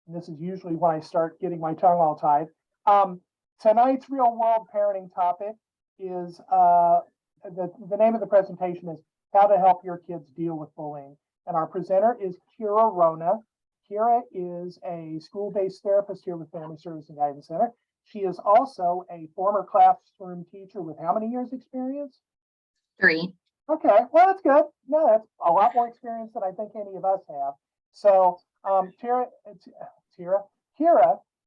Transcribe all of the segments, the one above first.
and this is usually when I start getting my tongue all tied. Tonight's real world parenting topic is the name of the presentation is How to Help Your Kids Deal with Bullying. And our presenter is Kyra Wrona. Kyra is a school-based therapist here with Family Service and Guidance Center. She is also a former classroom teacher with how many years experience? 3. Okay, well, that's good. No, that's a lot more experience than I think any of us have. So, Kyra,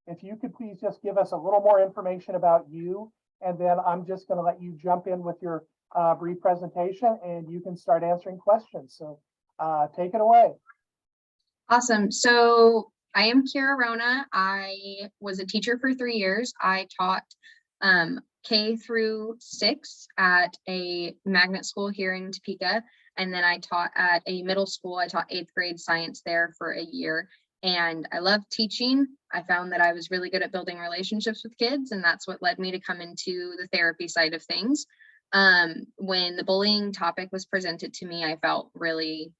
if you could please just give us a little more information about you, and then I'm just going to let you jump in with your brief presentation, and you can start answering questions. So, take it away. Awesome. So I am Kyra Wrona. I was a teacher for 3 years. I taught K through 6 at a magnet school here in Topeka. And then I taught at a middle school. I taught 8th grade science there for a year. And I loved teaching. I found that I was really good at building relationships with kids. And that's what led me to come into the therapy side of things. When the bullying topic was presented to me, I felt really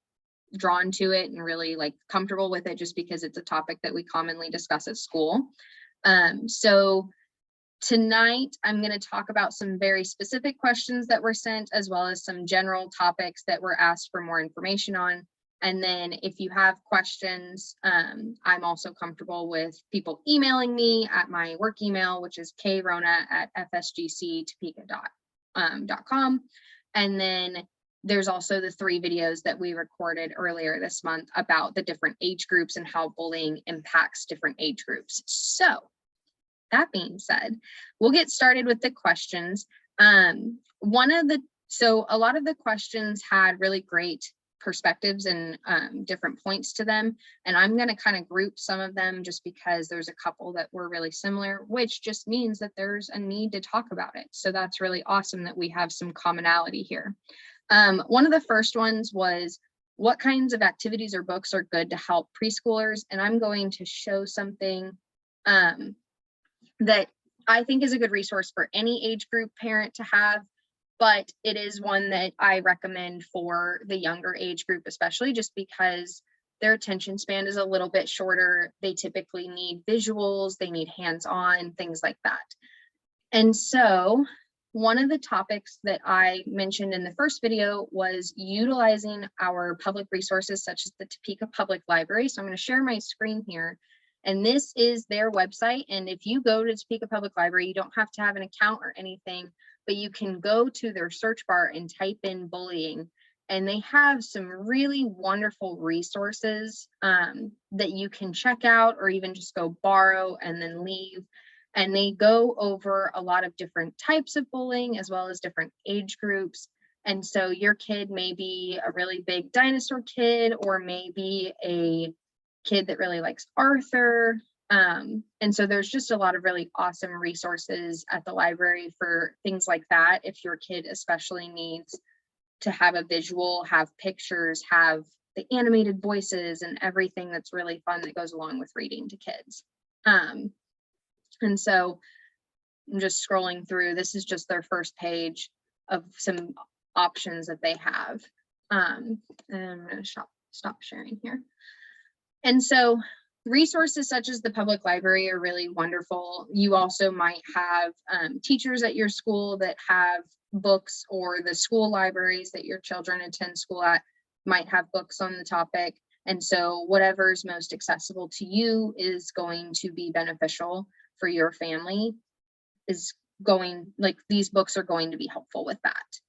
drawn to it and really comfortable with it, just because it's a topic that we commonly discuss at school. So tonight I'm going to talk about some very specific questions that were sent, as well as some general topics that were asked for more information on. And then if you have questions, I'm also comfortable with people emailing me at my work email, which is krona@fsgctopeka.com. And then there's also the 3 videos that we recorded earlier this month about the different age groups and how bullying impacts different age groups. So that being said, we'll get started with the questions. A lot of the questions had really great perspectives and different points to them. And I'm going to kind of group some of them just because there's a couple that were really similar, which just means that there's a need to talk about it. So that's really awesome that we have some commonality here. One of the first ones was, what kinds of activities or books are good to help preschoolers? And I'm going to show something that I think is a good resource for any age group parent to have, but it is one that I recommend for the younger age group, especially just because their attention span is a little bit shorter. They typically need visuals, they need hands-on, things like that. And so one of the topics that I mentioned in the first video was utilizing our public resources, such as the Topeka Public Library. So I'm going to share my screen here. And this is their website. And if you go to Topeka Public Library, you don't have to have an account or anything, but you can go to their search bar and type in bullying. And they have some really wonderful resources that you can check out, or even just go borrow and then leave. And they go over a lot of different types of bullying, as well as different age groups. And so your kid may be a really big dinosaur kid, or maybe a kid that really likes Arthur. And so there's just a lot of really awesome resources at the library for things like that. If your kid especially needs to have a visual, have pictures, have the animated voices and everything that's really fun that goes along with reading to kids. And so I'm just scrolling through. This is just their first page of some options that they have. And I'm going to stop sharing here. And so resources such as the public library are really wonderful. You also might have teachers at your school that have books, or the school libraries that your children attend school at might have books on the topic. And so whatever's most accessible to you is going to be beneficial for your family. These books are going to be helpful with that.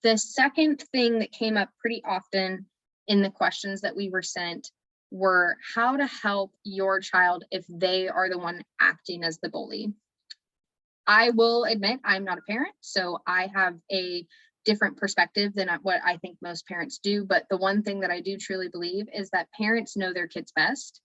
The second thing that came up pretty often in the questions that we were sent were how to help your child if they are the one acting as the bully. I will admit I'm not a parent, so I have a different perspective than what I think most parents do. But the one thing that I do truly believe is that parents know their kids best.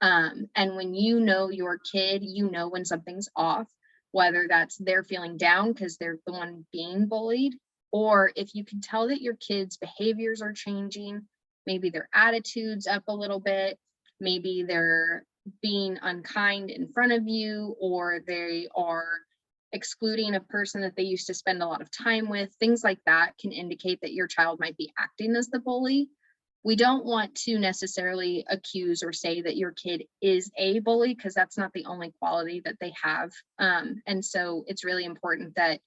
And when you know your kid, you know when something's off, whether that's they're feeling down because they're the one being bullied, or if you can tell that your kids' behaviors are changing, maybe their attitude's up a little bit, maybe they're being unkind in front of you, or they are excluding a person that they used to spend a lot of time with. Things like that can indicate that your child might be acting as the bully, we don't want to necessarily accuse or say that your kid is a bully, because that's not the only quality that they have. And so it's really important that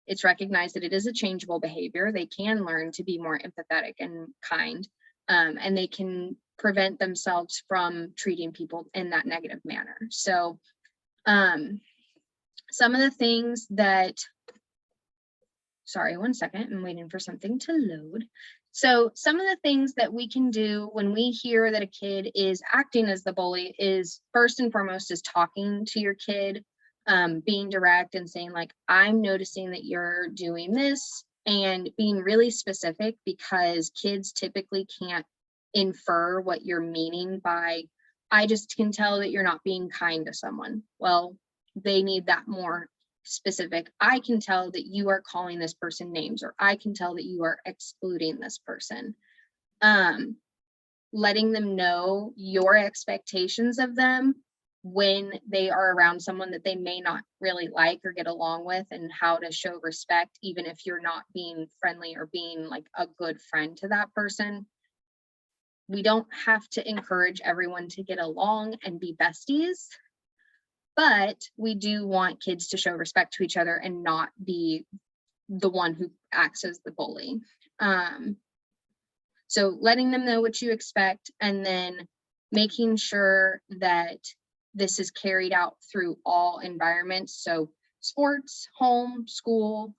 it's recognized that it is a changeable behavior. They can learn to be more empathetic and kind, and they can prevent themselves from treating people in that negative manner. So some of the things that, sorry, one second, I'm waiting for something to load. So some of the things that we can do when we hear that a kid is acting as the bully is, first and foremost, is talking to your kid, being direct and saying, like, I'm noticing that you're doing this, and being really specific, because kids typically can't infer what you're meaning by, I just can tell that you're not being kind to someone. Well, they need that more specific. I can tell that you are calling this person names, or I can tell that you are excluding this person. Letting them know your expectations of them when they are around someone that they may not really like or get along with, and how to show respect, even if you're not being friendly or being like a good friend to that person. We don't have to encourage everyone to get along and be besties, but we do want kids to show respect to each other and not be the one who acts as the bully. So letting them know what you expect, and then making sure that this is carried out through all environments. So sports, home, school,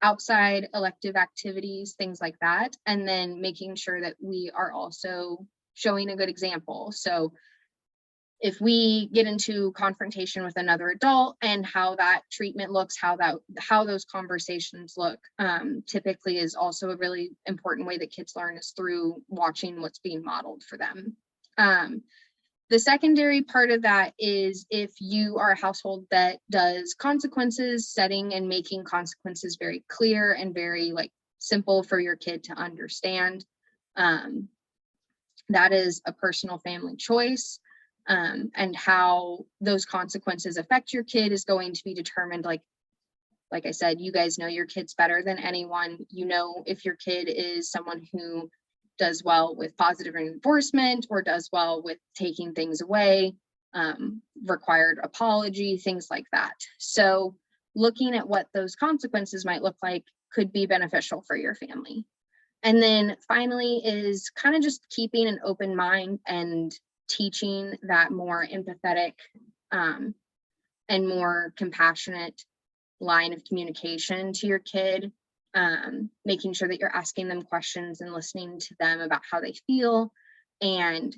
outside elective activities, things like that. And then making sure that we are also showing a good example. So if we get into confrontation with another adult, and how that treatment looks, how those conversations look, typically is also a really important way that kids learn, is through watching what's being modeled for them. The secondary part of that is, if you are a household that does consequences, setting and making consequences very clear and very like simple for your kid to understand. That is a personal family choice. And how those consequences affect your kid is going to be determined, like I said, you guys know your kids better than anyone. You know if your kid is someone who does well with positive reinforcement, or does well with taking things away, required apology, things like that. So looking at what those consequences might look like could be beneficial for your family. And then finally is kind of just keeping an open mind and teaching that more empathetic and more compassionate line of communication to your kid, making sure that you're asking them questions and listening to them about how they feel, and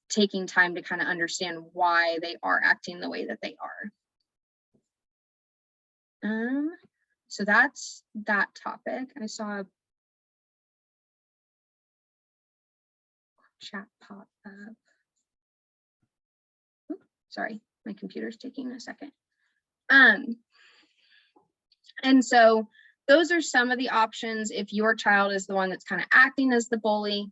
taking time to kind of understand why they are acting the way that they are. So that's that topic. I saw a chat pop up. Sorry, my computer's taking a second. And so those are some of the options if your child is the one that's kind of acting as the bully.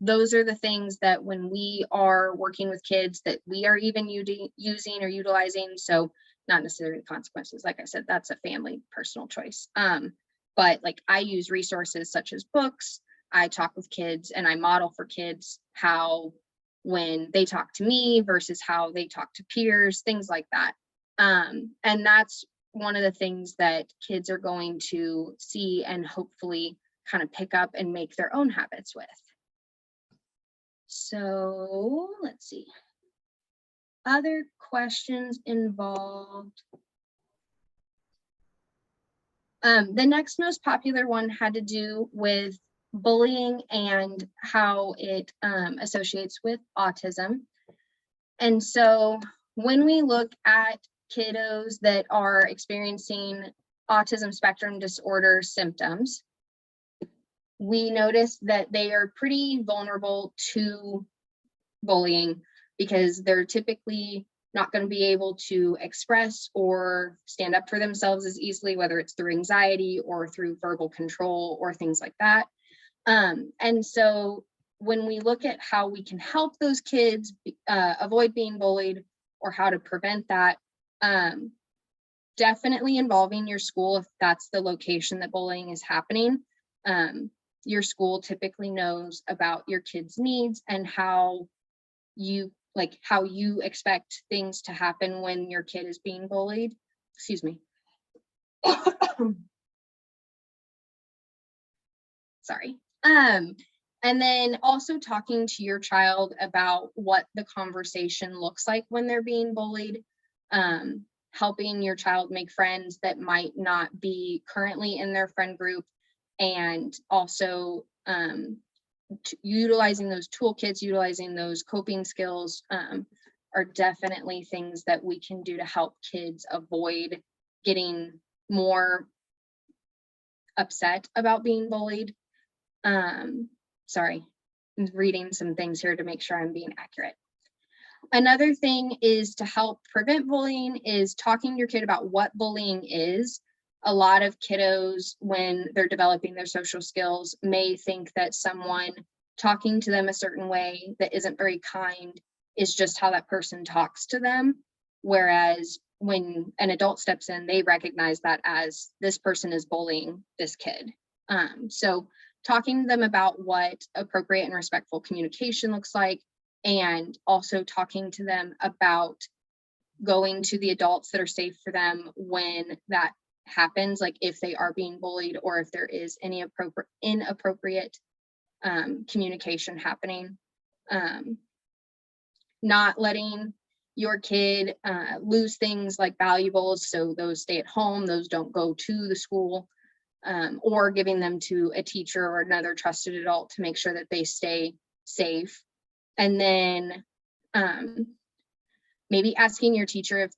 Those are the things that when we are working with kids that we are even using or utilizing. So not necessarily consequences. Like I said, that's a family personal choice. But like I use resources such as books. I talk with kids and I model for kids how when they talk to me versus how they talk to peers, things like that. And that's one of the things that kids are going to see and hopefully kind of pick up and make their own habits with. So let's see. Other questions involved. The next most popular one had to do with bullying and how it associates with autism. And so when we look at kiddos that are experiencing autism spectrum disorder symptoms, we notice that they are pretty vulnerable to bullying, because they're typically not going to be able to express or stand up for themselves as easily, whether it's through anxiety or through verbal control or things like that. And so when we look at how we can help those kids avoid being bullied, or how to prevent that, definitely involving your school if that's the location that bullying is happening. your school typically knows about your kids' needs and how you expect things to happen when your kid is being bullied. Excuse me. Sorry. And then also talking to your child about what the conversation looks like when they're being bullied, helping your child make friends that might not be currently in their friend group, and also utilizing those toolkits, utilizing those coping skills are definitely things that we can do to help kids avoid getting more upset about being bullied. Sorry, I'm reading some things here to make sure I'm being accurate. Another thing is to help prevent bullying is talking to your kid about what bullying is. A lot of kiddos, when they're developing their social skills, may think that someone talking to them a certain way that isn't very kind is just how that person talks to them. Whereas when an adult steps in, they recognize that as this person is bullying this kid. So talking to them about what appropriate and respectful communication looks like, and also talking to them about going to the adults that are safe for them when that happens, like if they are being bullied or if there is any inappropriate communication happening. Not letting your kid lose things like valuables, so those stay at home, those don't go to the school, or giving them to a teacher or another trusted adult to make sure that they stay safe. And then maybe asking your teacher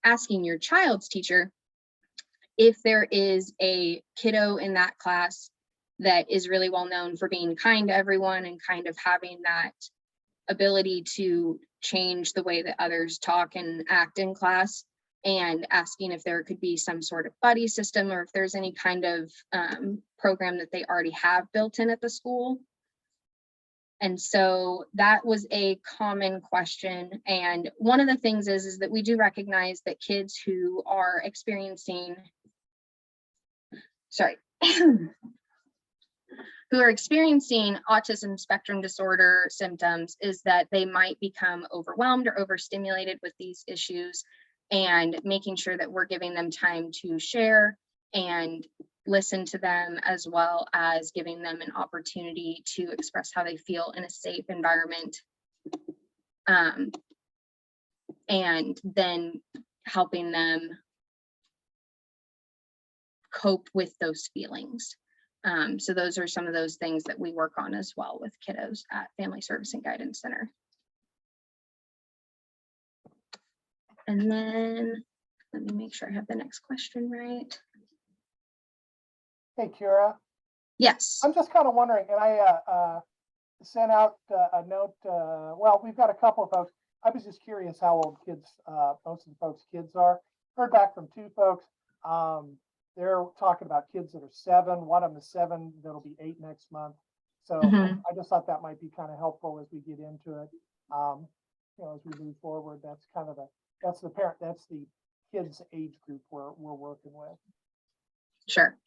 asking your child's teacher if there is a kiddo in that class that is really well known for being kind to everyone and kind of having that ability to change the way that others talk and act in class, and asking if there could be some sort of buddy system or if there's any kind of program that they already have built in at the school. And so that was a common question. And one of the things is that we do recognize that kids who are experiencing, who are experiencing autism spectrum disorder symptoms is that they might become overwhelmed or overstimulated with these issues, and making sure that we're giving them time to share and listen to them, as well as giving them an opportunity to express how they feel in a safe environment, and then helping them cope with those feelings. So those are some of those things that we work on as well with kiddos at Family Service and Guidance Center. And then let me make sure I have the next question right. Hey, Kyra. Yes. I'm just kind of wondering, and I sent out a note. Well, we've got a couple of folks. I was just curious how old kids, most of the folks' kids are. Heard back from two folks. They're talking about kids that are 7. One of them is 7. That'll be 8 next month. So I just thought that might be kind of helpful as we get into it. As we move forward, that's kind of that's the kids age group we're working with. Sure.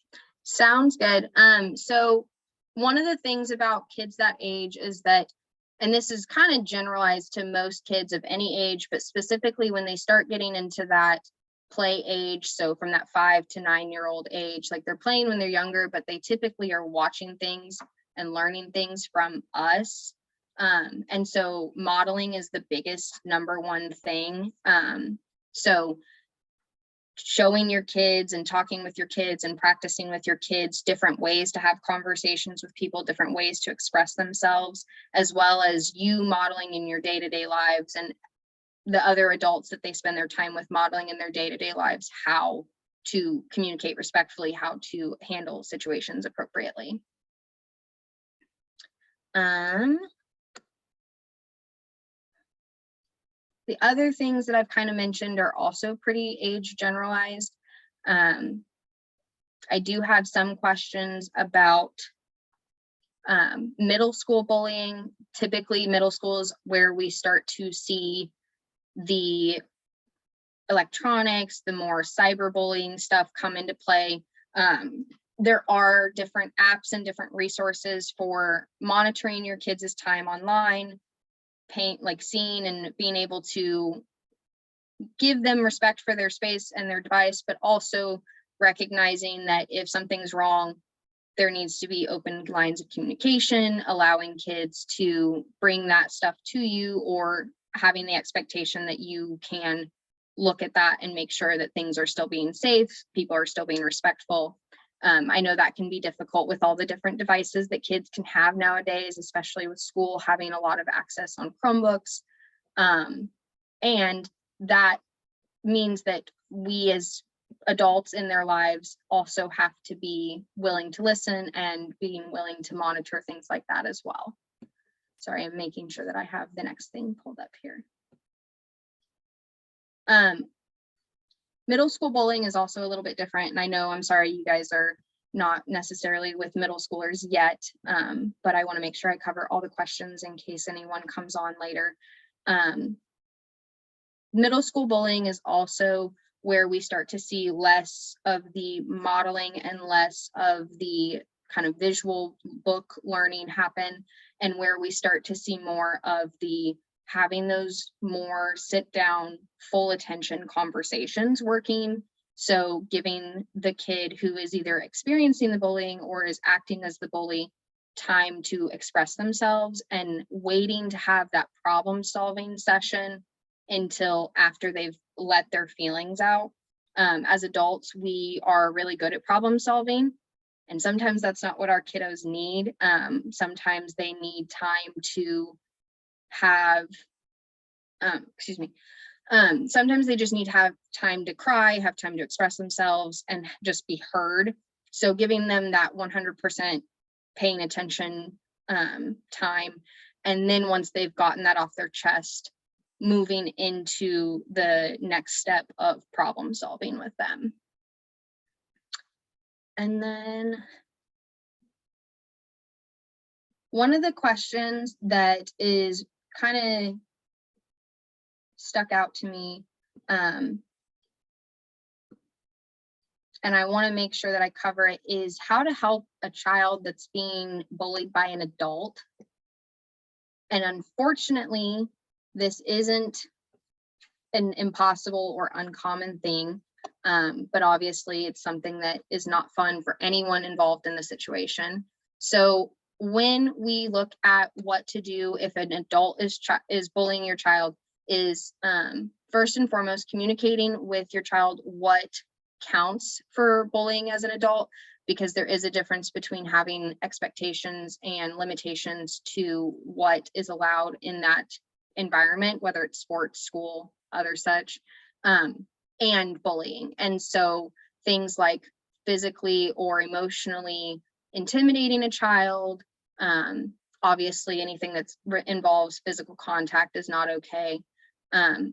Sounds good. So one of the things about kids that age is that, and this is kind of generalized to most kids of any age, but specifically when they start getting into that play age, so from that 5 to 9-year-old age, like they're playing when they're younger, but they typically are watching things and learning things from us. And so modeling is the biggest number one thing. So showing your kids and talking with your kids and practicing with your kids different ways to have conversations with people, different ways to express themselves, as well as you modeling in your day-to-day lives and the other adults that they spend their time with modeling in their day-to-day lives how to communicate respectfully, how to handle situations appropriately. The other things that I've kind of mentioned are also pretty age generalized. I do have some questions about middle school bullying. Typically, middle school is where we start to see the electronics, the more cyberbullying stuff come into play. there are different apps and different resources for monitoring your kids' time online, seeing and being able to give them respect for their space and their device, but also recognizing that if something's wrong, there needs to be open lines of communication, allowing kids to bring that stuff to you, or having the expectation that you can look at that and make sure that things are still being safe, people are still being respectful. I know that can be difficult with all the different devices that kids can have nowadays, especially with school having a lot of access on Chromebooks. And that means that we as adults in their lives also have to be willing to listen and being willing to monitor things like that as well. Sorry, I'm making sure that I have the next thing pulled up here. Middle school bullying is also a little bit different. And I know, I'm sorry, you guys are not necessarily with middle schoolers yet, but I want to make sure I cover all the questions in case anyone comes on later. Middle school bullying is also where we start to see less of the modeling and less of the kind of visual book learning happen, and where we start to see more of the having those more sit down, full attention conversations working. So giving the kid who is either experiencing the bullying or is acting as the bully time to express themselves, and waiting to have that problem solving session until after they've let their feelings out. As adults, we are really good at problem solving, and sometimes that's not what our kiddos need. Sometimes they need time to have, sometimes they just need to have time to cry, have time to express themselves, and just be heard. So giving them that 100% paying attention time, and then once they've gotten that off their chest, moving into the next step of problem solving with them. And then one of the questions that is kind of stuck out to me, and I want to make sure that I cover it, is how to help a child that's being bullied by an adult. And unfortunately, this isn't an impossible or uncommon thing, but obviously it's something that is not fun for anyone involved in the situation. So when we look at what to do if an adult is bullying your child, is first and foremost communicating with your child what counts for bullying as an adult, because there is a difference between having expectations and limitations to what is allowed in that environment, whether it's sports, school, other such, and bullying. And so things like physically or emotionally intimidating a child, obviously anything that involves physical contact is not okay,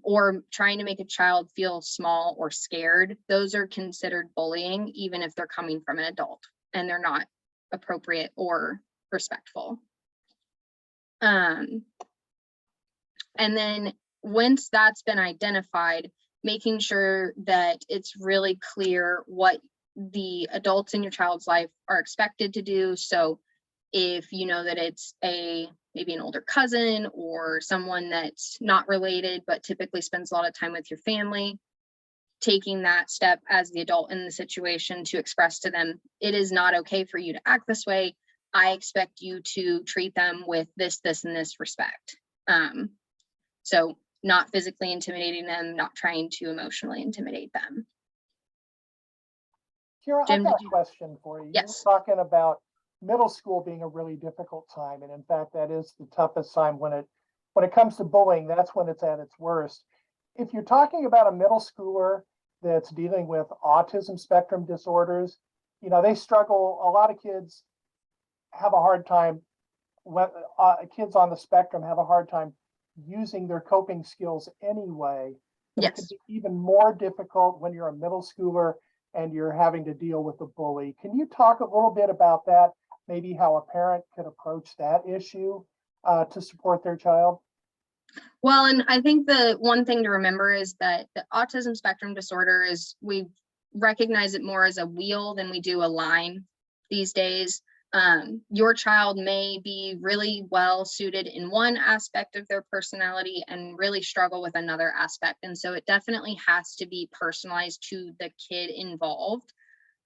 or trying to make a child feel small or scared, those are considered bullying, even if they're coming from an adult and they're not appropriate or respectful. And then once that's been identified, making sure that it's really clear what the adults in your child's life are expected to do. So if you know that it's maybe an older cousin or someone that's not related but typically spends a lot of time with your family, taking that step as the adult in the situation to express to them, it is not okay for you to act this way. I expect you to treat them with this, this, and this respect. So not physically intimidating them, not trying to emotionally intimidate them. Kyra, Jim, I've got a question for you. Yes. You're talking about middle school being a really difficult time, and in fact, that is the toughest time when it comes to bullying. That's when it's at its worst. If you're talking about a middle schooler that's dealing with autism spectrum disorders, you know, they struggle. A lot of kids have a hard time. Kids on the spectrum have a hard time using their coping skills anyway. But yes. It can be even more difficult when you're a middle schooler and you're having to deal with a bully. Can you talk a little bit about that? Maybe how a parent could approach that issue to support their child? Well, and I think the one thing to remember is that the autism spectrum disorder we recognize it more as a wheel than we do a line. these days. Your child may be really well suited in one aspect of their personality and really struggle with another aspect. And so it definitely has to be personalized to the kid involved.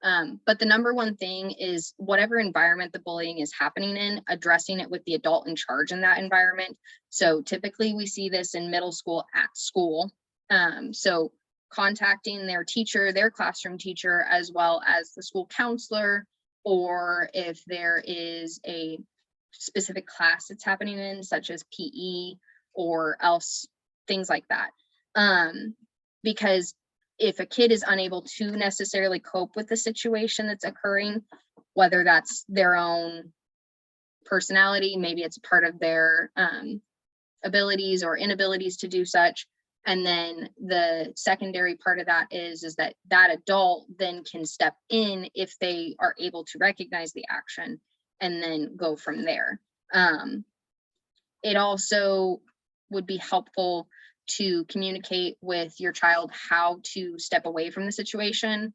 But the number one thing is whatever environment the bullying is happening in, addressing it with the adult in charge in that environment. So typically we see this in middle school at school. So contacting their teacher, their classroom teacher, as well as the school counselor, or if there is a specific class that's happening in, such as PE or else things like that. Because if a kid is unable to necessarily cope with the situation that's occurring, whether that's their own personality, maybe it's part of their abilities or inabilities to do such. And then the secondary part of that is that adult then can step in if they are able to recognize the action and then go from there. It also would be helpful to communicate with your child how to step away from the situation.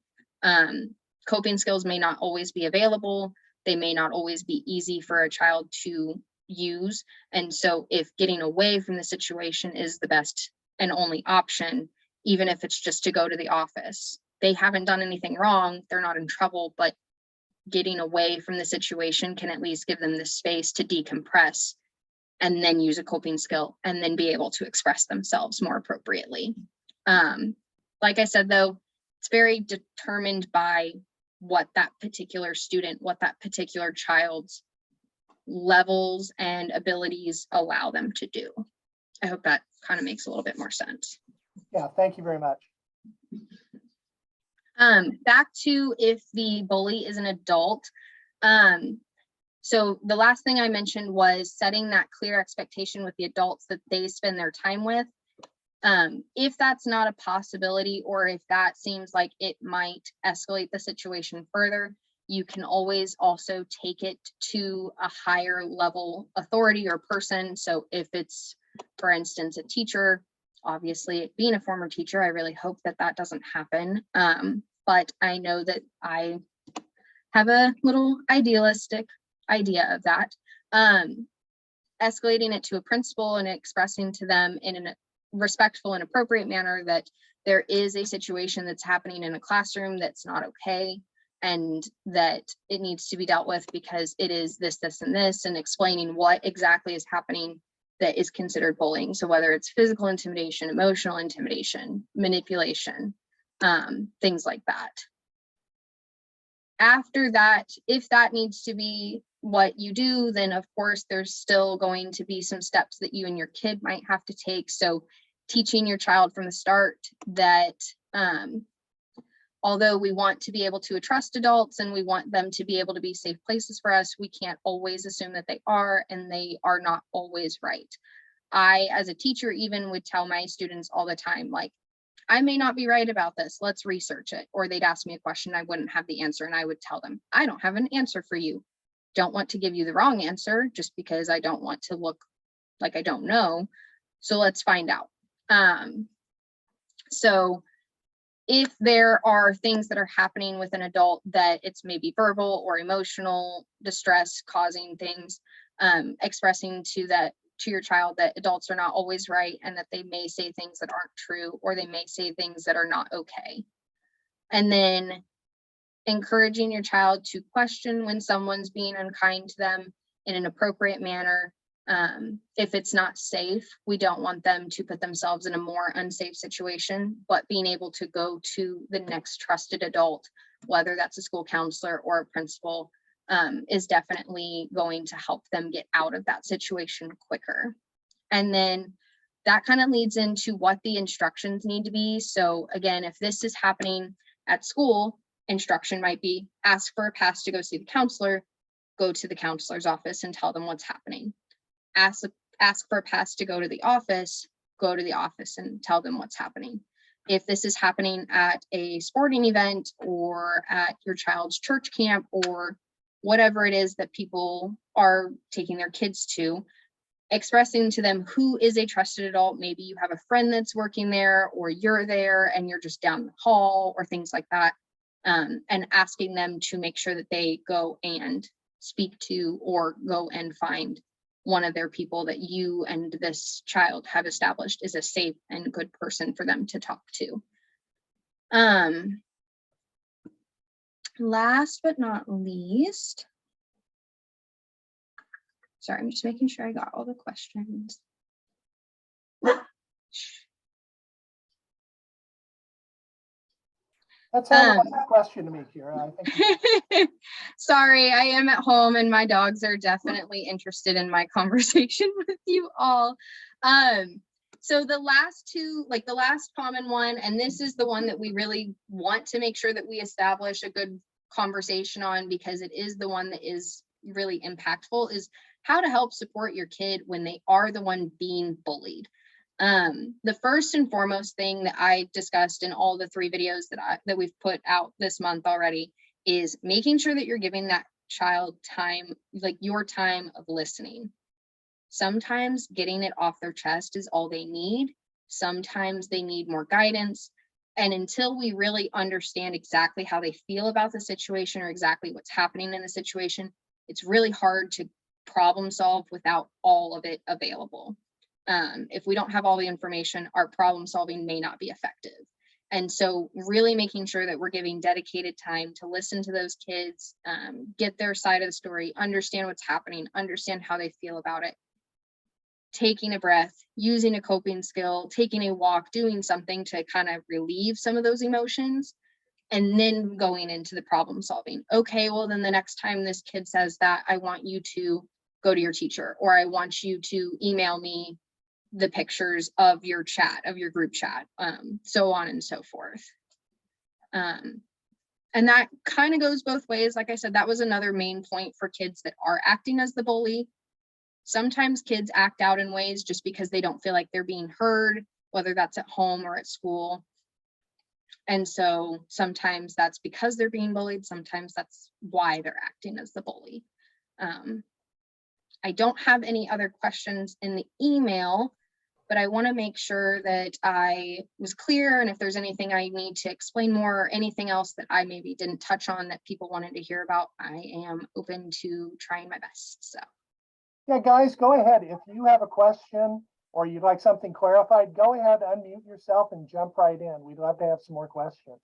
Coping skills may not always be available. They may not always be easy for a child to use. And so if getting away from the situation is the best and only option, even if it's just to go to the office, they haven't done anything wrong, they're not in trouble, but getting away from the situation can at least give them the space to decompress and then use a coping skill and then be able to express themselves more appropriately. Like I said, though, it's very determined by what that particular student, what that particular child's levels and abilities allow them to do. I hope that kind of makes a little bit more sense. Yeah, thank you very much. Back to if the bully is an adult. So the last thing I mentioned was setting that clear expectation with the adults that they spend their time with. If that's not a possibility, or if that seems like it might escalate the situation further, you can always also take it to a higher level authority or person. So if it's, for instance, a teacher, obviously being a former teacher, I really hope that that doesn't happen. But I know that I have a little idealistic idea of that. Escalating it to a principal and expressing to them in a respectful and appropriate manner that there is a situation that's happening in a classroom that's not okay, and that it needs to be dealt with because it is this, this, and this, and explaining what exactly is happening that is considered bullying. So whether it's physical intimidation, emotional intimidation, manipulation, things like that. After that, if that needs to be what you do, then of course there's still going to be some steps that you and your kid might have to take. So teaching your child from the start that although we want to be able to trust adults and we want them to be able to be safe places for us, we can't always assume that they are, and they are not always right. I, as a teacher, even would tell my students all the time, like, I may not be right about this, let's research it. Or they'd ask me a question, I wouldn't have the answer, and I would tell them, I don't have an answer for you. Don't want to give you the wrong answer just because I don't want to look like I don't know. So let's find out. So if there are things that are happening with an adult that it's maybe verbal or emotional distress causing things, expressing to your child that adults are not always right and that they may say things that aren't true, or they may say things that are not okay. And then encouraging your child to question when someone's being unkind to them in an appropriate manner. If it's not safe, we don't want them to put themselves in a more unsafe situation, but being able to go to the next trusted adult, whether that's a school counselor or a principal, is definitely going to help them get out of that situation quicker. And then that kind of leads into what the instructions need to be. So again, if this is happening at school, instruction might be ask for a pass to go see the counselor, go to the counselor's office and tell them what's happening. Ask for a pass to go to the office, go to the office and tell them what's happening. If this is happening at a sporting event or at your child's church camp or whatever it is that people are taking their kids to, expressing to them who is a trusted adult. Maybe you have a friend that's working there, or you're there and you're just down the hall, or things like that. and asking them to make sure that they go and speak to or go and find one of their people that you and this child have established is a safe and good person for them to talk to. Last but not least, sorry, I'm just making sure I got all the questions. That sounded like a question to me, Kyra. I think Sorry, I am at home and my dogs are definitely interested in my conversation with you all. So the last two, like the last common one, and this is the one that we really want to make sure that we establish a good conversation on, because it is the one that is really impactful, is how to help support your kid when they are the one being bullied. The first and foremost thing that I discussed in all the 3 videos that we've put out this month already is making sure that you're giving that child time, like your time of listening. Sometimes getting it off their chest is all they need. Sometimes they need more guidance. And until we really understand exactly how they feel about the situation or exactly what's happening in the situation, it's really hard to problem solve without all of it available. If we don't have all the information, our problem solving may not be effective. And so really making sure that we're giving dedicated time to listen to those kids, get their side of the story, understand what's happening, understand how they feel about it. Taking a breath, using a coping skill, taking a walk, doing something to kind of relieve some of those emotions, and then going into the problem solving. Okay, well, then the next time this kid says that, I want you to go to your teacher, or I want you to email me the pictures of your chat, of your group chat, so on and so forth. And that kind of goes both ways. Like I said, that was another main point for kids that are acting as the bully. Sometimes kids act out in ways just because they don't feel like they're being heard, whether that's at home or at school. And so sometimes that's because they're being bullied. Sometimes that's why they're acting as the bully. I don't have any other questions in the email, but I want to make sure that I was clear. And if there's anything I need to explain more or anything else that I maybe didn't touch on that people wanted to hear about, I am open to trying my best. So. yeah, guys, go ahead. If you have a question or you'd like something clarified, go ahead, unmute yourself and jump right in. We'd love to have some more questions.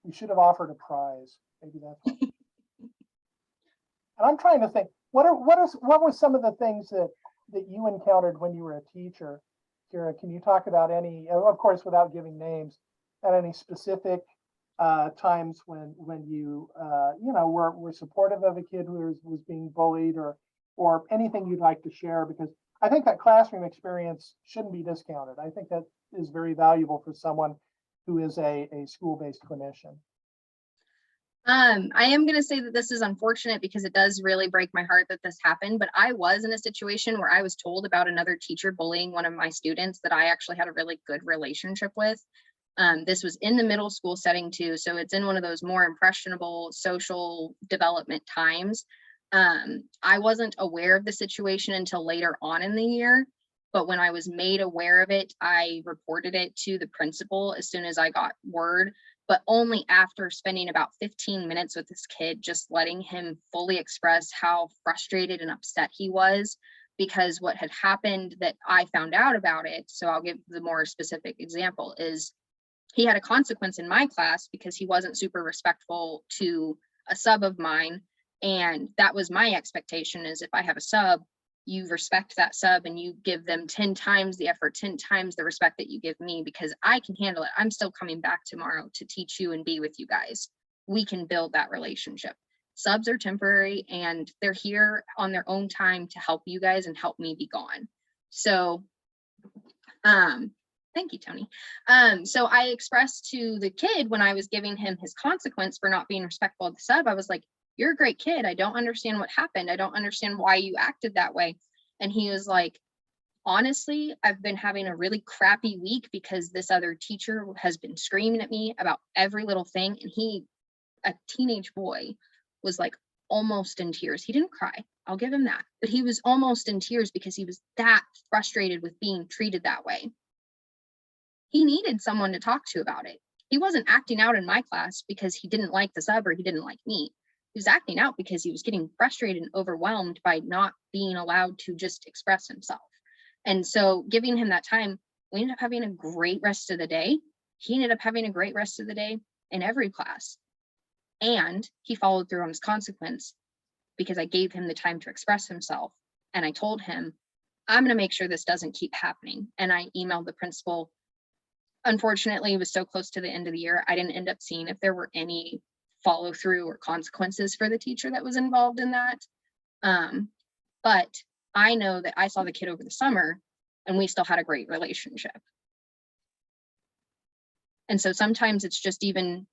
You should have offered a prize. Maybe that's what. And I'm trying to think, what were some of the things that you encountered when you were a teacher? Kyra, can you talk about any, of course, without giving names, at any specific times when you were supportive of a kid who was being bullied, or anything you'd like to share? Because I think that classroom experience shouldn't be discounted. I think that is very valuable for someone who is a school-based clinician. I am going to say that this is unfortunate because it does really break my heart that this happened, but I was in a situation where I was told about another teacher bullying one of my students that I actually had a really good relationship with. This was in the middle school setting too, so it's in one of those more impressionable social development times. I wasn't aware of the situation until later on in the year, but when I was made aware of it, I reported it to the principal as soon as I got word, but only after spending about 15 minutes with this kid, just letting him fully express how frustrated and upset he was, because what had happened that I found out about it, so I'll give the more specific example, is he had a consequence in my class because he wasn't super respectful to a sub of mine. And that was my expectation, is if I have a sub, you respect that sub and you give them 10 times the effort, 10 times the respect that you give me, because I can handle it. I'm still coming back tomorrow to teach you and be with you guys. We can build that relationship. Subs are temporary and they're here on their own time to help you guys and help me be gone. So, thank you, Tony. So I expressed to the kid when I was giving him his consequence for not being respectful of the sub, I was like, you're a great kid. I don't understand what happened. I don't understand why you acted that way. And he was like, honestly, I've been having a really crappy week because this other teacher has been screaming at me about every little thing. And he, a teenage boy, was like almost in tears. He didn't cry. I'll give him that. But he was almost in tears because he was that frustrated with being treated that way. He needed someone to talk to about it. He wasn't acting out in my class because he didn't like the sub or he didn't like me. He was acting out because he was getting frustrated and overwhelmed by not being allowed to just express himself. And so giving him that time, we ended up having a great rest of the day. He ended up having a great rest of the day in every class. And he followed through on his consequence because I gave him the time to express himself. And I told him, I'm going to make sure this doesn't keep happening. And I emailed the principal. Unfortunately, it was so close to the end of the year, I didn't end up seeing if there were any follow through or consequences for the teacher that was involved in that. But I know that I saw the kid over the summer and we still had a great relationship. And so sometimes it's just even,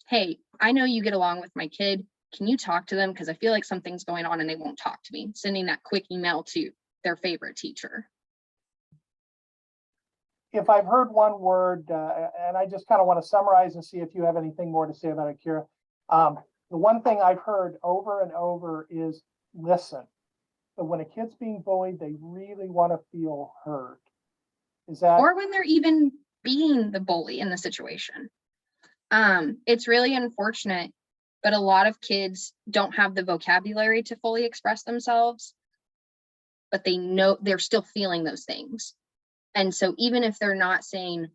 hey, I know you get along with my kid. Can you talk to them? Because I feel like something's going on and they won't talk to me. Sending that quick email to their favorite teacher. If I've heard one word, and I just kind of want to summarize and see if you have anything more to say about it, Kyra. The one thing I've heard over and over is listen. But when a kid's being bullied, they really want to feel heard. Is that? Or when they're even being the bully in the situation. It's really unfortunate, but a lot of kids don't have the vocabulary to fully express themselves, but they know they're still feeling those things. And so even if they're not saying,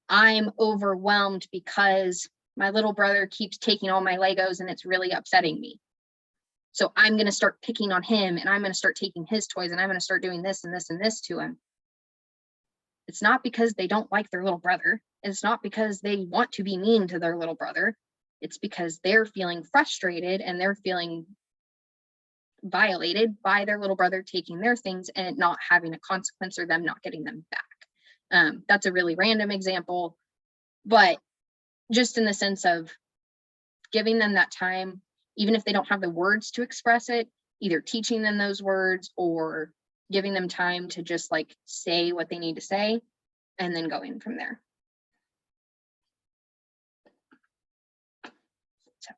I'm overwhelmed because my little brother keeps taking all my Legos and it's really upsetting me, so I'm going to start picking on him and I'm going to start taking his toys and I'm going to start doing this and this and this to him. It's not because they don't like their little brother. It's not because they want to be mean to their little brother. It's because they're feeling frustrated and they're feeling violated by their little brother taking their things and it not having a consequence or them not getting them back. That's a really random example, but just in the sense of giving them that time, even if they don't have the words to express it, either teaching them those words or giving them time to just like say what they need to say and then going from there. So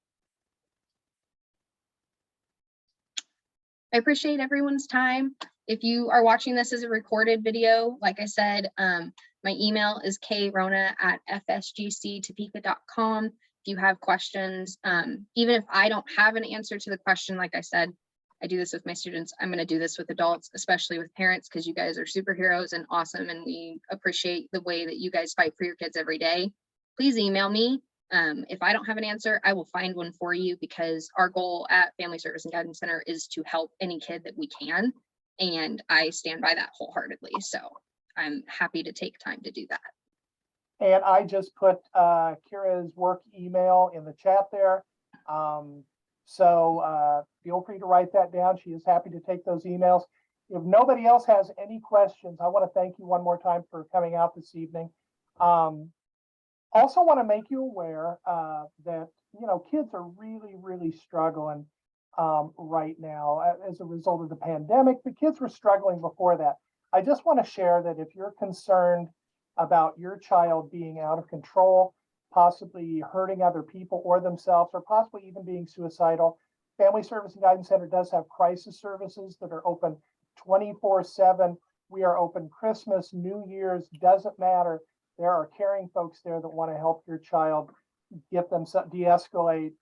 I appreciate everyone's time. If you are watching this as a recorded video, like I said, my email is krwrona@fsgctopeka.com. If you have questions, even if I don't have an answer to the question, like I said, I do this with my students. I'm going to do this with adults, especially with parents, because you guys are superheroes and awesome. And we appreciate the way that you guys fight for your kids every day. Please email me. If I don't have an answer, I will find one for you because our goal at Family Service and Guidance Center is to help any kid that we can. And I stand by that wholeheartedly. So I'm happy to take time to do that. And I just put Kyra's work email in the chat there. So feel free to write that down. She is happy to take those emails. If nobody else has any questions, I want to thank you one more time for coming out this evening. Also want to make you aware that, you know, kids are really, really struggling right now as a result of the pandemic. The kids were struggling before that. I just want to share that if you're concerned about your child being out of control, possibly hurting other people or themselves, or possibly even being suicidal, Family Service and Guidance Center does have crisis services that are open 24/7. We are open Christmas, New Year's, doesn't matter. There are caring folks there that want to help your child, get them de-escalate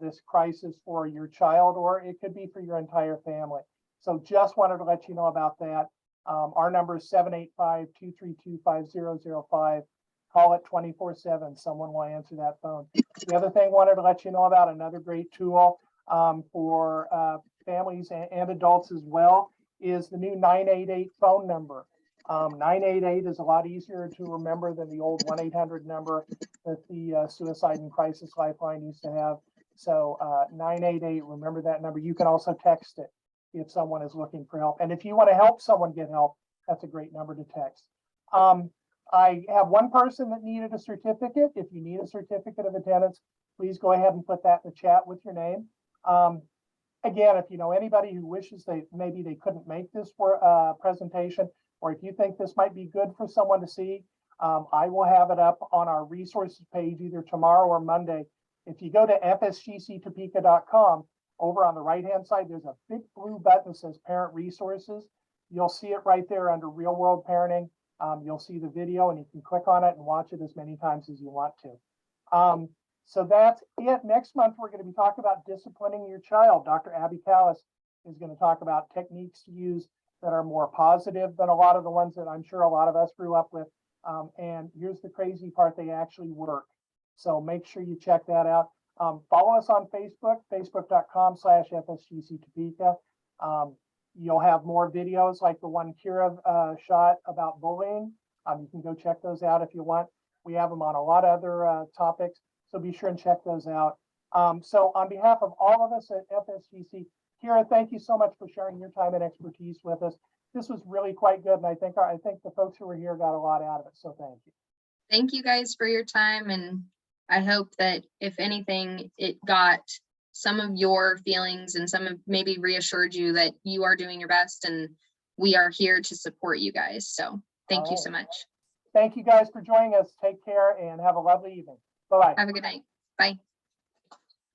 this crisis for your child, or it could be for your entire family. So just wanted to let you know about that. Our number is 785-232-5005. Call it 24/7. Someone will answer that phone. The other thing I wanted to let you know about, another great tool for families and adults as well, is the new 988 phone number. 988 is a lot easier to remember than the old 1-800 number that the Suicide and Crisis Lifeline used to have. So 988, remember that number. You can also text it if someone is looking for help. And if you want to help someone get help, that's a great number to text. I have one person that needed a certificate. If you need a certificate of attendance, please go ahead and put that in the chat with your name. Again, if you know anybody who wishes maybe they couldn't make this presentation, or if you think this might be good for someone to see, I will have it up on our resources page either tomorrow or Monday. If you go to fsgctopeka.com, over on the right-hand side, there's a big blue button that says Parent Resources. You'll see it right there under Real World Parenting. You'll see the video and you can click on it and watch it as many times as you want to. So that's it. Next month, we're going to be talking about disciplining your child. Dr. Abby Callis is going to talk about techniques to use that are more positive than a lot of the ones that I'm sure a lot of us grew up with. And here's the crazy part, they actually work. So make sure you check that out. Follow us on Facebook, facebook.com/FSGC Topeka. You'll have more videos like the one Kyra shot about bullying. You can go check those out if you want. We have them on a lot of other topics, so be sure and check those out. So on behalf of all of us at FSGC, Kyra, thank you so much for sharing your time and expertise with us. This was really quite good, and I think the folks who were here got a lot out of it, so thank you. Thank you guys for your time, and I hope that if anything, it got some of your feelings and some of maybe reassured you that you are doing your best and we are here to support you guys. So thank you so much. Thank you guys for joining us. Take care and have a lovely evening. Bye-bye. Have a good night. Bye.